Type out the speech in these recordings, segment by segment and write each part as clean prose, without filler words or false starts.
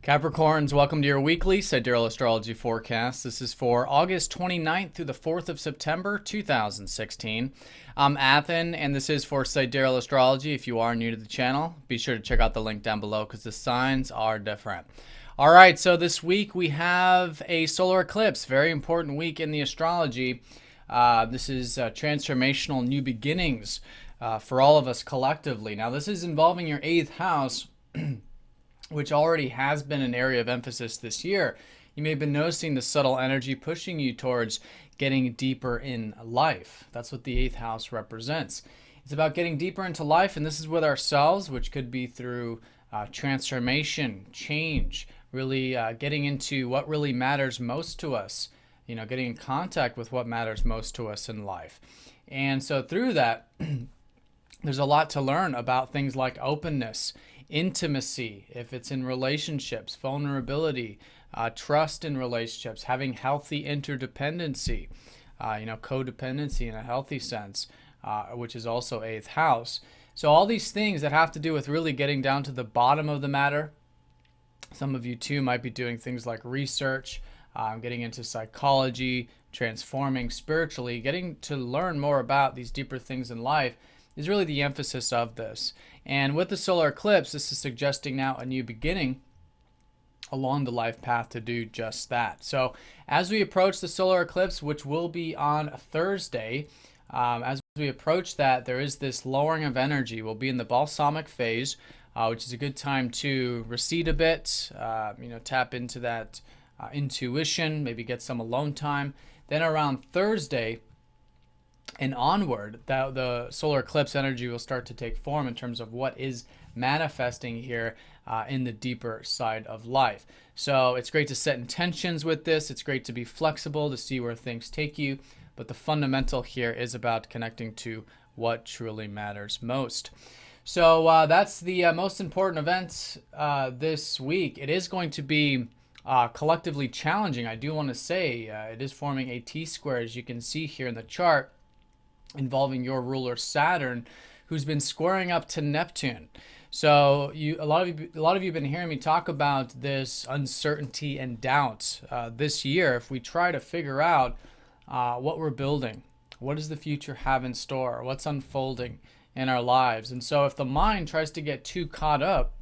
Capricorns, welcome to your weekly Sidereal Astrology forecast. This is for August 29th through the 4th of September, 2016. I'm Athen, and this is for Sidereal Astrology. If you are new to the channel, be sure to check out the link down below because the signs are different. All right, so this week we have a solar eclipse, very important week in the astrology. This is transformational new beginnings for all of us collectively. Now, this is involving your 8th house, which already has been an area of emphasis this year. You may have been noticing the subtle energy pushing you towards getting deeper in life. That's what the 8th house represents. It's about getting deeper into life, and this is with ourselves, which could be through transformation, change, really getting into what really matters most to us, getting in contact with what matters most to us in life. And so through that, there's a lot to learn about things like openness, intimacy, if it's in relationships, vulnerability, trust in relationships, having healthy interdependency, codependency in a healthy sense, which is also 8th house. So all these things that have to do with really getting down to the bottom of the matter. Some of you too might be doing things like research, getting into psychology, transforming spiritually, getting to learn more about these deeper things in life is really the emphasis of this. And with the solar eclipse, this is suggesting now a new beginning along the life path to do just that. So as we approach the solar eclipse, which will be on Thursday, as we approach that, there is this lowering of energy. We'll be in the balsamic phase, which is a good time to recede a bit, tap into that intuition, maybe get some alone time. Then around Thursday and onward, the solar eclipse energy will start to take form in terms of what is manifesting here in the deeper side of life. So it's great to set intentions with this. It's great to be flexible to see where things take you. But the fundamental here is about connecting to what truly matters most. So that's the most important event this week. It is going to be collectively challenging. I do want to say it is forming a T-square, as you can see here in the chart, involving your ruler Saturn, who's been squaring up to Neptune. So a lot of you have been hearing me talk about this uncertainty and doubt this year. If we try to figure out what we're building, what does the future have in store, what's unfolding in our lives, and so if the mind tries to get too caught up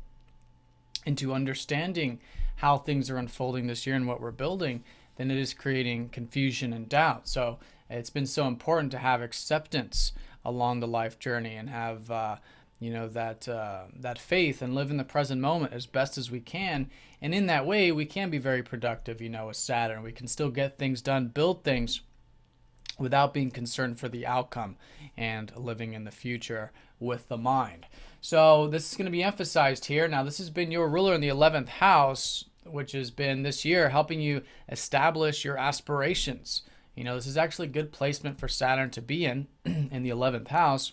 into understanding how things are unfolding this year and what we're building, then it is creating confusion and doubt. So it's been so important to have acceptance along the life journey and have that faith and live in the present moment as best as we can. And in that way, we can be very productive, with Saturn. We can still get things done, build things without being concerned for the outcome and living in the future with the mind. So this is going to be emphasized here. Now, this has been your ruler in the 11th house, which has been this year helping you establish your aspirations. This is actually a good placement for Saturn to be in the 11th house,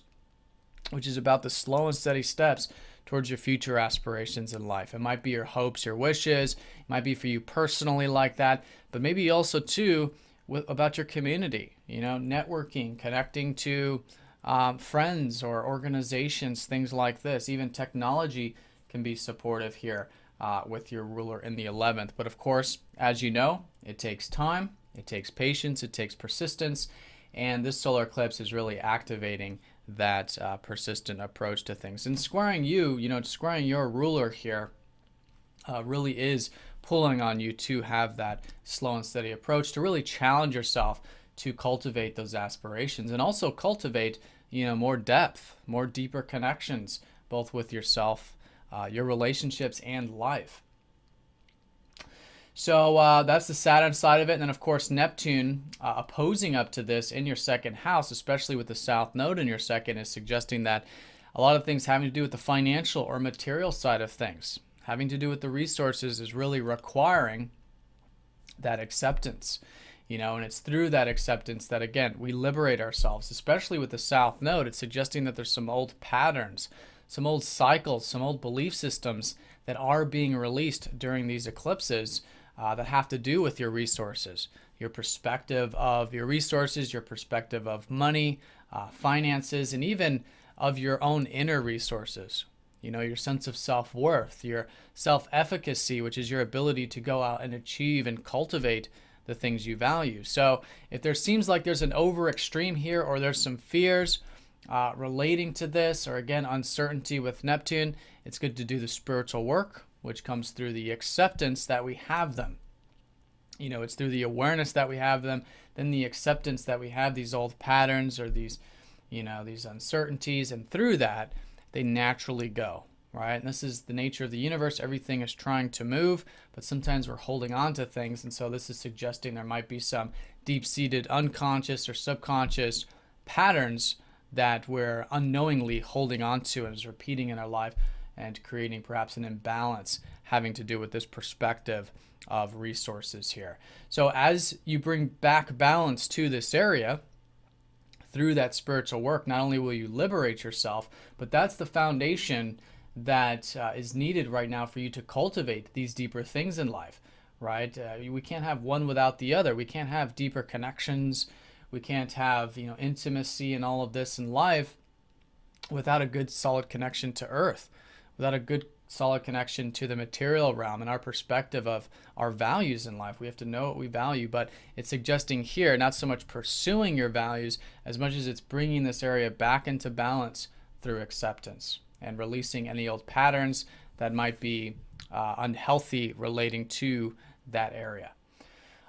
which is about the slow and steady steps towards your future aspirations in life. It might be your hopes, your wishes. It might be for you personally like that, but maybe also too about your community, networking, connecting to friends or organizations, things like this. Even technology can be supportive here with your ruler in the 11th. But of course, as you know, it takes time. It takes patience, it takes persistence, and this solar eclipse is really activating that persistent approach to things. And squaring squaring your ruler here really is pulling on you to have that slow and steady approach, to really challenge yourself to cultivate those aspirations and also cultivate, more depth, more deeper connections, both with yourself, your relationships, and life. So that's the Saturn side of it. And then, of course, Neptune opposing up to this in your second house, especially with the South Node in your second, is suggesting that a lot of things having to do with the financial or material side of things, having to do with the resources, is really requiring that acceptance. And it's through that acceptance that, again, we liberate ourselves, especially with the South Node. It's suggesting that there's some old patterns, some old cycles, some old belief systems that are being released during these eclipses that have to do with your resources, your perspective of your resources, your perspective of money, finances, and even of your own inner resources. your sense of self-worth, your self-efficacy, which is your ability to go out and achieve and cultivate the things you value. So if there seems like there's an over extreme here, or there's some fears relating to this, or again, uncertainty with Neptune, it's good to do the spiritual work, which comes through the acceptance that we have them. It's through the awareness that we have them, then the acceptance that we have these old patterns or these uncertainties, and through that, they naturally go, right? And this is the nature of the universe. Everything is trying to move, but sometimes we're holding on to things, and so this is suggesting there might be some deep-seated unconscious or subconscious patterns that we're unknowingly holding on to and is repeating in our life and creating perhaps an imbalance having to do with this perspective of resources here. So as you bring back balance to this area through that spiritual work, not only will you liberate yourself, but that's the foundation that is needed right now for you to cultivate these deeper things in life, right? We can't have one without the other. We can't have deeper connections. We can't have, intimacy and all of this in life without a good solid connection to earth, without a good solid connection to the material realm and our perspective of our values in life. We have to know what we value, but it's suggesting here not so much pursuing your values as much as it's bringing this area back into balance through acceptance and releasing any old patterns that might be unhealthy relating to that area.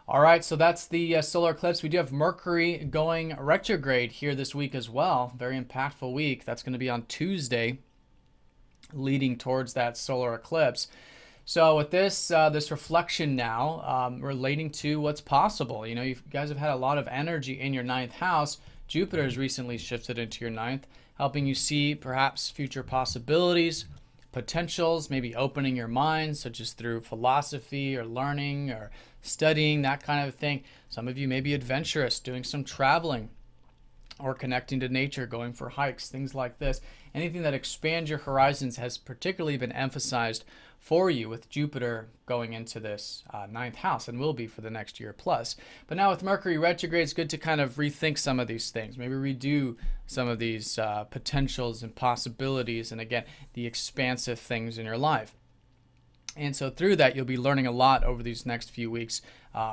All right, so that's the solar eclipse. We do have Mercury going retrograde here this week as well. Very impactful week. That's going to be on Tuesday, leading towards that solar eclipse. So with this reflection now relating to what's possible, you guys have had a lot of energy in your ninth house. Jupiter has recently shifted into your ninth, helping you see perhaps future possibilities, potentials, maybe opening your mind, such as through philosophy or learning or studying, that kind of thing. Some of you may be adventurous, doing some traveling or connecting to nature, going for hikes, things like this. Anything that expands your horizons has particularly been emphasized for you with Jupiter going into this ninth house, and will be for the next year plus. But now with Mercury retrograde, it's good to kind of rethink some of these things, maybe redo some of these potentials and possibilities, and again, the expansive things in your life. And so through that, you'll be learning a lot over these next few weeks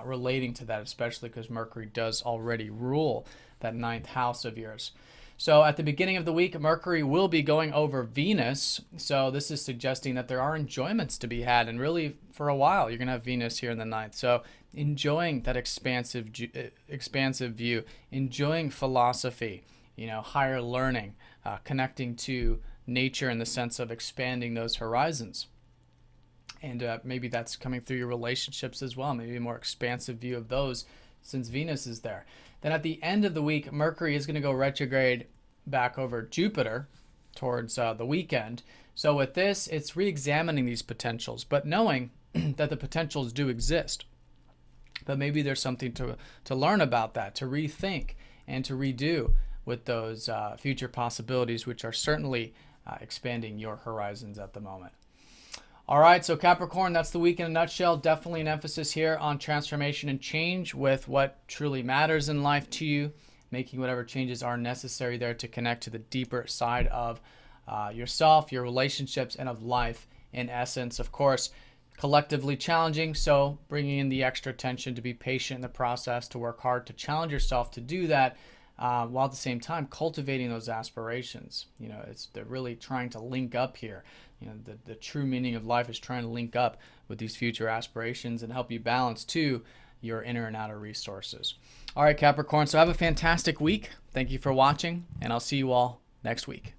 relating to that, especially because Mercury does already rule that ninth house of yours. So at the beginning of the week, Mercury will be going over Venus. So this is suggesting that there are enjoyments to be had. And really, for a while, you're going to have Venus here in the ninth. So enjoying that expansive view, enjoying philosophy, higher learning, connecting to nature in the sense of expanding those horizons. And maybe that's coming through your relationships as well, maybe a more expansive view of those since Venus is there. Then at the end of the week, Mercury is going to go retrograde back over Jupiter towards the weekend. So with this, it's re-examining these potentials, but knowing that the potentials do exist. But maybe there's something to learn about that, to rethink and to redo with those future possibilities, which are certainly expanding your horizons at the moment. All right, so Capricorn, that's the week in a nutshell. Definitely an emphasis here on transformation and change with what truly matters in life to you, making whatever changes are necessary there to connect to the deeper side of yourself, your relationships, and of life in essence. Of course, collectively challenging, so bringing in the extra attention to be patient in the process, to work hard, to challenge yourself to do that, while at the same time cultivating those aspirations. They're really trying to link up here. The true meaning of life is trying to link up with these future aspirations and help you balance too your inner and outer resources. All right, Capricorn, so have a fantastic week. Thank you for watching, and I'll see you all next week.